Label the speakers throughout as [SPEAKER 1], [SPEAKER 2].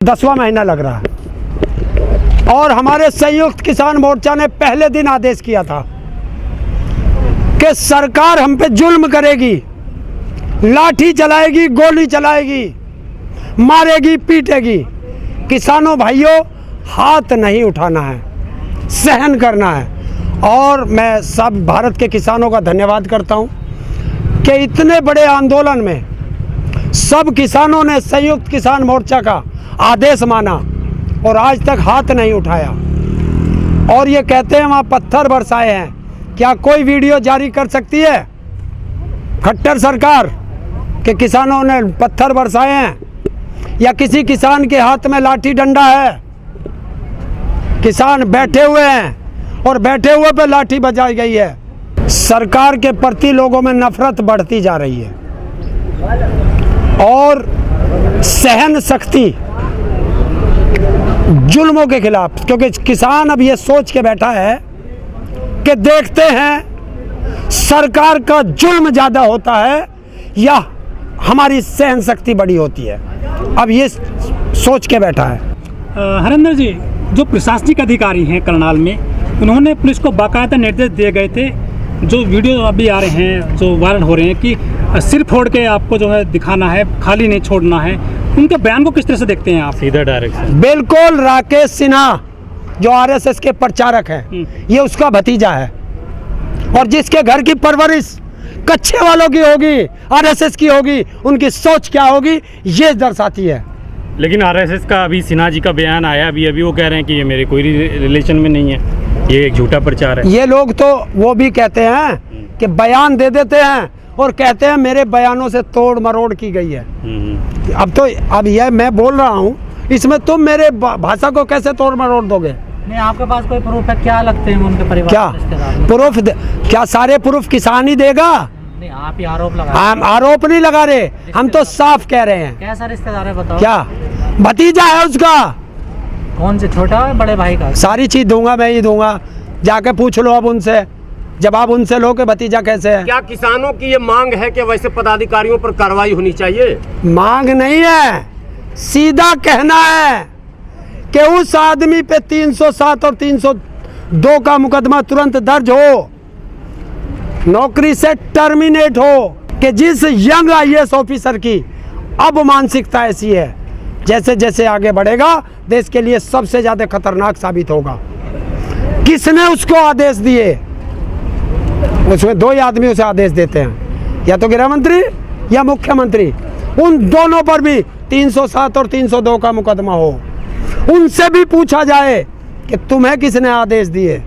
[SPEAKER 1] 10वां महीना लग रहा है और हमारे संयुक्त किसान मोर्चा ने पहले दिन आदेश किया था कि सरकार हम पे जुल्म करेगी, लाठी चलाएगी, गोली चलाएगी, मारेगी, पीटेगी। किसानों भाइयों, हाथ नहीं उठाना है, सहन करना है। और मैं सब भारत के किसानों का धन्यवाद करता हूं कि इतने बड़े आंदोलन में सब किसानों ने संयुक्त किसान मोर्चा का आदेश माना और आज तक हाथ नहीं उठाया। और ये कहते हैं वहाँ पत्थर बरसाए हैं। क्या कोई वीडियो जारी कर सकती है खट्टर सरकार कि किसानों ने पत्थर बरसाए हैं या किसी किसान के हाथ में लाठी डंडा है? किसान बैठे हुए हैं और बैठे हुए पे लाठी बजाई गई है। सरकार के प्रति लोगों में नफरत बढ़ती जा रही है और सहन शक्ति जुल्मों के खिलाफ, क्योंकि किसान अब ये सोच के बैठा है कि देखते हैं सरकार का जुल्म ज़्यादा होता है या हमारी सहन शक्ति बड़ी होती है। अब ये सोच के बैठा है।
[SPEAKER 2] हरेंद्र जी, जो प्रशासनिक अधिकारी हैं करनाल में, उन्होंने पुलिस को बाकायदा निर्देश दिए गए थे, जो वीडियो अभी आ रहे हैं, जो वायरल हो रहे हैं कि सिर फोड़ के आपको जो है दिखाना है, खाली नहीं छोड़ना है। उनके बयान को किस तरह से देखते हैं आप? सीधा डायरेक्ट।
[SPEAKER 1] बिल्कुल, राकेश सिन्हा जो आरएसएस के प्रचारक हैं, ये उसका भतीजा है और जिसके घर की परवरिश कच्चे वालों की होगी, आरएसएस की होगी, उनकी सोच क्या होगी ये दर्शाती है।
[SPEAKER 3] लेकिन आरएसएस का अभी सिन्हा जी का बयान आया, अभी वो कह रहे हैं कि ये मेरे कोई रिलेशन में नहीं है, ये एक झूठा प्रचार है।
[SPEAKER 1] ये लोग तो वो भी कहते हैं कि बयान दे देते हैं और कहते हैं मेरे बयानों से तोड़ मरोड़ की गई है। अब यह मैं बोल रहा हूँ, इसमें तुम मेरे भाषा को कैसे तोड़ मरोड़ दोगे?
[SPEAKER 4] नहीं, आपके पास कोई प्रूफ है? क्या लगते हैं उनके परिवार?
[SPEAKER 1] क्या प्रूफ? क्या सारे प्रूफ किसान ही देगा?
[SPEAKER 4] नहीं, आप ही आरोप लगा।
[SPEAKER 1] हम आरोप नहीं लगा रहे, हम तो साफ कह रहे हैं।
[SPEAKER 4] कैसा रिश्तेदार है बताओ?
[SPEAKER 1] क्या भतीजा है उसका?
[SPEAKER 4] कौन से, छोटा है बड़े भाई का?
[SPEAKER 1] सारी चीज दूंगा, मैं ही दूंगा, जाके पूछ लो अब उनसे, जवाब उनसे लो कि भतीजा कैसे है।
[SPEAKER 5] क्या किसानों की ये मांग है कि वैसे पदाधिकारियों पर कार्रवाई होनी चाहिए?
[SPEAKER 1] मांग नहीं है, सीधा कहना है कि उस आदमी पे 307 और 302 का मुकदमा तुरंत दर्ज हो, नौकरी से टर्मिनेट हो। कि जिस यंग आईएएस ऑफिसर की अब मानसिकता ऐसी है, जैसे जैसे आगे बढ़ेगा देश के लिए सबसे ज्यादा खतरनाक साबित होगा। किसने उसको आदेश दिए? उसमें दो ही आदमी उसे आदेश देते हैं, या तो गृह मंत्री या मुख्यमंत्री। उन दोनों पर भी 307 और 302 का मुकदमा हो। उनसे भी पूछा जाए कि तुम्हें किसने आदेश दिए,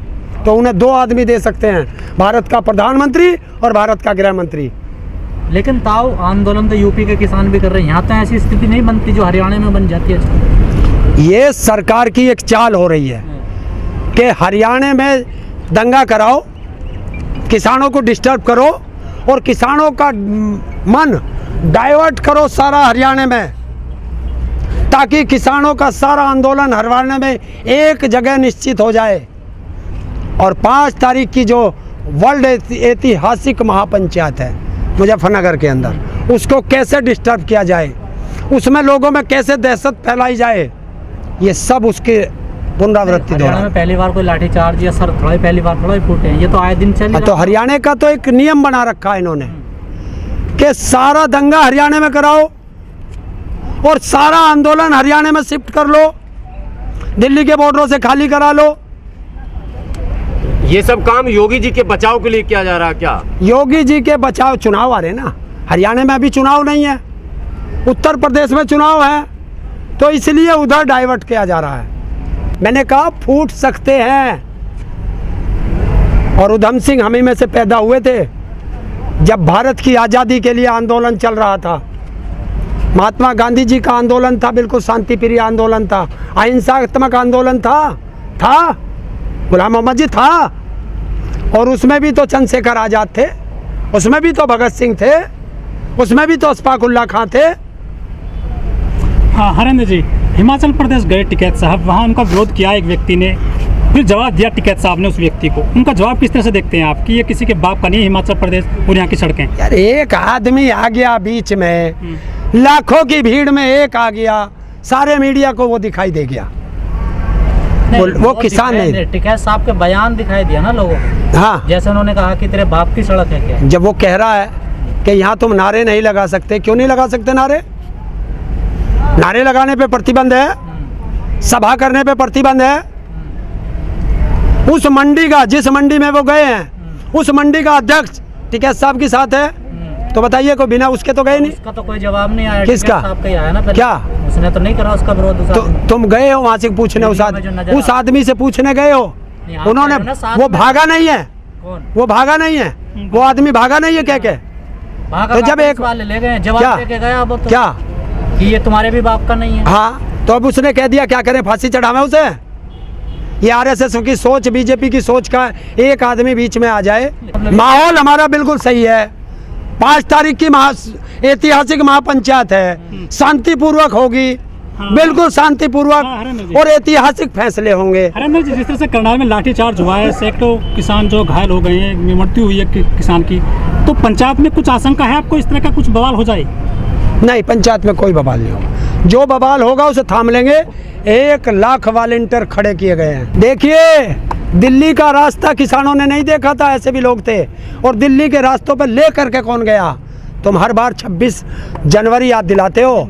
[SPEAKER 1] तो उन्हें दो आदमी दे सकते हैं, भारत का प्रधानमंत्री और भारत का गृह मंत्री।
[SPEAKER 4] लेकिन ताऊ, आंदोलन तो यूपी के किसान भी कर रहे हैं, यहाँ तो ऐसी स्थिति नहीं बनती जो हरियाणा में बन जाती है।
[SPEAKER 1] ये सरकार की एक चाल हो रही है कि हरियाणा में दंगा कराओ, किसानों को डिस्टर्ब करो और किसानों का मन डाइवर्ट करो सारा हरियाणा में, ताकि किसानों का सारा आंदोलन हरियाणा में एक जगह निश्चित हो जाए। और 5 तारीख की जो वर्ल्ड ऐतिहासिक महापंचायत है मुजफ्फरनगर के अंदर, उसको कैसे डिस्टर्ब किया जाए, उसमें लोगों में कैसे दहशत फैलाई जाए, ये सब उसके पुनरावृत्ति
[SPEAKER 4] हरियाणा में पहली बार कोई लाठीचार्ज या सर थोड़ा पहली बार थोड़ा ही फूटे हैं, ये तो आए दिन चल।
[SPEAKER 1] तो हरियाणा का तो एक नियम बना रखा है इन्होंने कि सारा दंगा हरियाणा में कराओ और सारा आंदोलन हरियाणा में शिफ्ट कर लो, दिल्ली के बॉर्डरों से खाली करा लो।
[SPEAKER 5] ये सब काम योगी जी के बचाव के लिए किया जा रहा है क्या?
[SPEAKER 1] योगी जी के बचाव, चुनाव आ रहे ना, हरियाणा में अभी चुनाव नहीं है, उत्तर प्रदेश में चुनाव है, तो इसलिए उधर डाइवर्ट किया जा रहा है। मैंने कहा फूट सकते हैं। और उधम सिंह हम ही में से पैदा हुए थे जब भारत की आज़ादी के लिए आंदोलन चल रहा था। महात्मा गांधी जी का आंदोलन था, बिल्कुल शांति प्रिय आंदोलन था, अहिंसात्मक आंदोलन था। गुलाम मोहम्मद जी था, और उसमें भी तो चंद्रशेखर आज़ाद थे, उसमें भी तो भगत सिंह थे, उसमें भी तो अशफाकुल्ला खां थे।
[SPEAKER 2] हाँ हरेंद्र जी, हिमाचल प्रदेश गए टिकैत साहब, वहाँ उनका विरोध किया एक व्यक्ति ने, फिर जवाब दिया टिकैत साहब ने उस व्यक्ति को। उनका जवाब किस तरह से देखते हैं आप कि ये किसी के बाप का नहीं है हिमाचल प्रदेश और यहाँ की सड़कें?
[SPEAKER 1] यार, एक आदमी आ गया बीच में, लाखों की भीड़ में एक आ गया, सारे मीडिया को वो दिखाई दे गया। वो किसान नहीं,
[SPEAKER 4] टिकैत साहब के बयान दिखाई दिया ना लोगों को।
[SPEAKER 1] हाँ,
[SPEAKER 4] जैसे उन्होंने कहा कि तेरे बाप की सड़क है क्या।
[SPEAKER 1] जब वो कह रहा है कि यहाँ तुम नारे नहीं लगा सकते, क्यों नहीं लगा सकते नारे? नारे लगाने पे प्रतिबंध है, सभा करने पे प्रतिबंध है। उस मंडी का, जिस मंडी में वो गए हैं, उस मंडी का अध्यक्ष टिकैत साहब के साथ है, तो बताइए को बिना उसके तो गए नहीं।
[SPEAKER 4] उसका तो कोई जवाब नहीं आया।
[SPEAKER 1] किसका?
[SPEAKER 4] टिकैत साहब का ही आया ना पहले।
[SPEAKER 1] क्या?
[SPEAKER 4] उसने तो नहीं करा उसका विरोध।
[SPEAKER 1] तो तुम गए हो वहाँ से पूछने, उस आदमी से पूछने गए हो? उन्होंने, वो भागा नहीं है,
[SPEAKER 4] कौन?
[SPEAKER 1] वो भागा नहीं है, वो आदमी भागा नहीं है कह के।
[SPEAKER 4] तो
[SPEAKER 1] जब एक
[SPEAKER 4] वाले ले गए, जवाब दे के गया वो तो,
[SPEAKER 1] क्या
[SPEAKER 4] कि ये तुम्हारे भी बाप का नहीं है।
[SPEAKER 1] हाँ, तो अब उसने कह दिया, क्या करें, फांसी चढ़ावे उसे? ये आरएसएस की सोच, बीजेपी की सोच का एक आदमी बीच में आ जाए। माहौल हमारा बिल्कुल सही है। 5 तारीख की ऐतिहासिक महापंचायत है, शांतिपूर्वक होगी, बिल्कुल शांतिपूर्वक, और ऐतिहासिक फैसले होंगे।
[SPEAKER 2] हरेंद्र जी, जिस तरह से करनाल में लाठीचार्ज हुआ है, सैकड़ों किसान जो घायल हो गए हैं, मृत्यु हुई है किसान की, तो पंचायत में कुछ आशंका है आपको इस तरह का कुछ बवाल हो जाए?
[SPEAKER 1] नहीं, पंचायत में कोई बवाल नहीं होगा। जो बवाल होगा उसे थाम लेंगे। 1 लाख वॉलंटियर खड़े किए गए हैं। देखिए, दिल्ली का रास्ता किसानों ने नहीं देखा था, ऐसे भी लोग थे, और दिल्ली के रास्तों पर ले करके कौन गया? तुम हर बार 26 जनवरी याद दिलाते हो।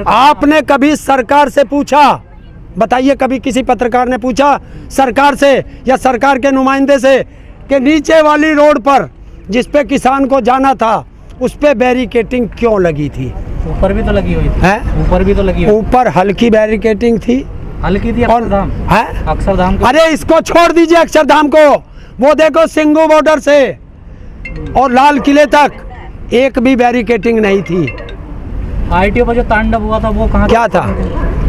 [SPEAKER 1] आपने कभी सरकार से पूछा? बताइए, कभी किसी पत्रकार ने पूछा सरकार से या सरकार के नुमाइंदे से कि नीचे वाली रोड पर जिस पे किसान को जाना था उस पे बैरिकेटिंग क्यों लगी थी?
[SPEAKER 4] ऊपर भी तो लगी हुई थी। ऊपर भी तो लगी हुई।
[SPEAKER 1] ऊपर हल्की बैरिकेटिंग थी,
[SPEAKER 4] हल्की थी।
[SPEAKER 1] अक्षरधाम है,
[SPEAKER 4] अक्षरधाम।
[SPEAKER 1] अरे इसको छोड़ दीजिए, अक्षरधाम को। वो देखो, सिंगू बॉर्डर से और लाल किले तक एक भी बैरिकेटिंग नहीं थी।
[SPEAKER 4] आईटीओ पर जो तांडव हुआ था वो कहाँ?
[SPEAKER 1] क्या था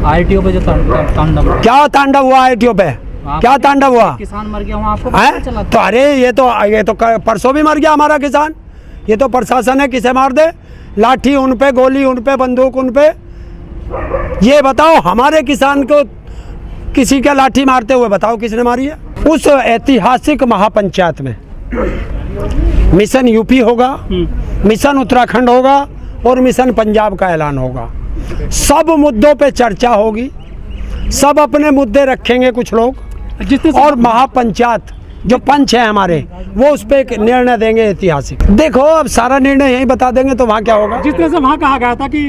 [SPEAKER 4] आईटीओ पे जो तांडव?
[SPEAKER 1] क्या तांडव हुआ आईटीओ पे? क्या तांडव हुआ?
[SPEAKER 4] किसान मर गया वहाँ, आपको पता चला?
[SPEAKER 1] तो अरे ये तो परसों भी मर गया हमारा किसान। ये तो प्रशासन है, किसे मार दे, लाठी उन पे, गोली उन पे, बंदूक उन पे। ये बताओ, हमारे किसान को किसी का लाठी मारते हुए बताओ किसने मारी है? उस ऐतिहासिक महापंचायत में मिशन यूपी होगा, मिशन उत्तराखंड होगा और मिशन पंजाब का ऐलान होगा। सब मुद्दों पे चर्चा होगी, सब अपने मुद्दे रखेंगे कुछ लोग, और महापंचायत जो पंच है हमारे, वो उस पर एक निर्णय देंगे ऐतिहासिक। देखो, अब सारा निर्णय यही बता देंगे तो वहाँ क्या होगा?
[SPEAKER 2] जिस तरह से वहाँ कहा गया था कि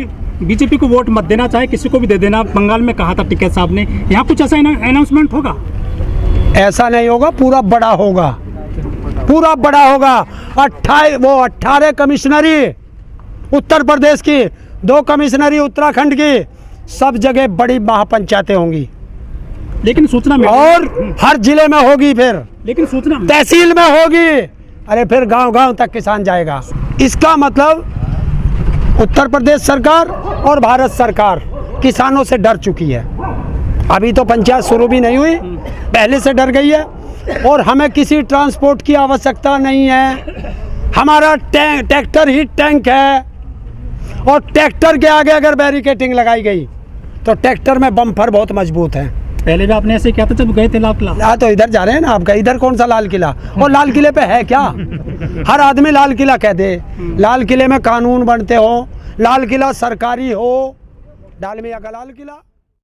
[SPEAKER 2] बीजेपी को वोट मत देना, चाहे किसी को भी दे देना, बंगाल में कहा था टिकैत साहब ने, यहाँ कुछ ऐसा अनाउंसमेंट होगा?
[SPEAKER 1] ऐसा नहीं होगा, पूरा बड़ा होगा, पूरा बड़ा होगा। 18 कमिश्नरी उत्तर प्रदेश की, 2 कमिश्नरी उत्तराखंड की, सब जगह बड़ी महापंचायतें होंगी।
[SPEAKER 2] लेकिन सूचना में,
[SPEAKER 1] और हर जिले में होगी, फिर
[SPEAKER 2] लेकिन सूचना
[SPEAKER 1] तहसील में होगी, अरे फिर गांव-गांव तक किसान जाएगा। इसका मतलब उत्तर प्रदेश सरकार और भारत सरकार किसानों से डर चुकी है। अभी तो पंचायत शुरू भी नहीं हुई, पहले से डर गई है। और हमें किसी ट्रांसपोर्ट की आवश्यकता नहीं है, हमारा ट्रैक्टर ही टैंक है, और ट्रैक्टर के आगे अगर बैरिकेटिंग लगाई गई तो ट्रैक्टर में बम्पर बहुत मजबूत है।
[SPEAKER 2] पहले भी आपने ऐसे किया था जब गए थे लाल किला।
[SPEAKER 1] तो इधर जा रहे हैं ना आपका, इधर कौन सा लाल किला? और लाल किले पे है क्या? हर आदमी लाल किला कह दे। लाल किले में कानून बनते हो, लाल किला सरकारी हो, डालमिया का लाल किला।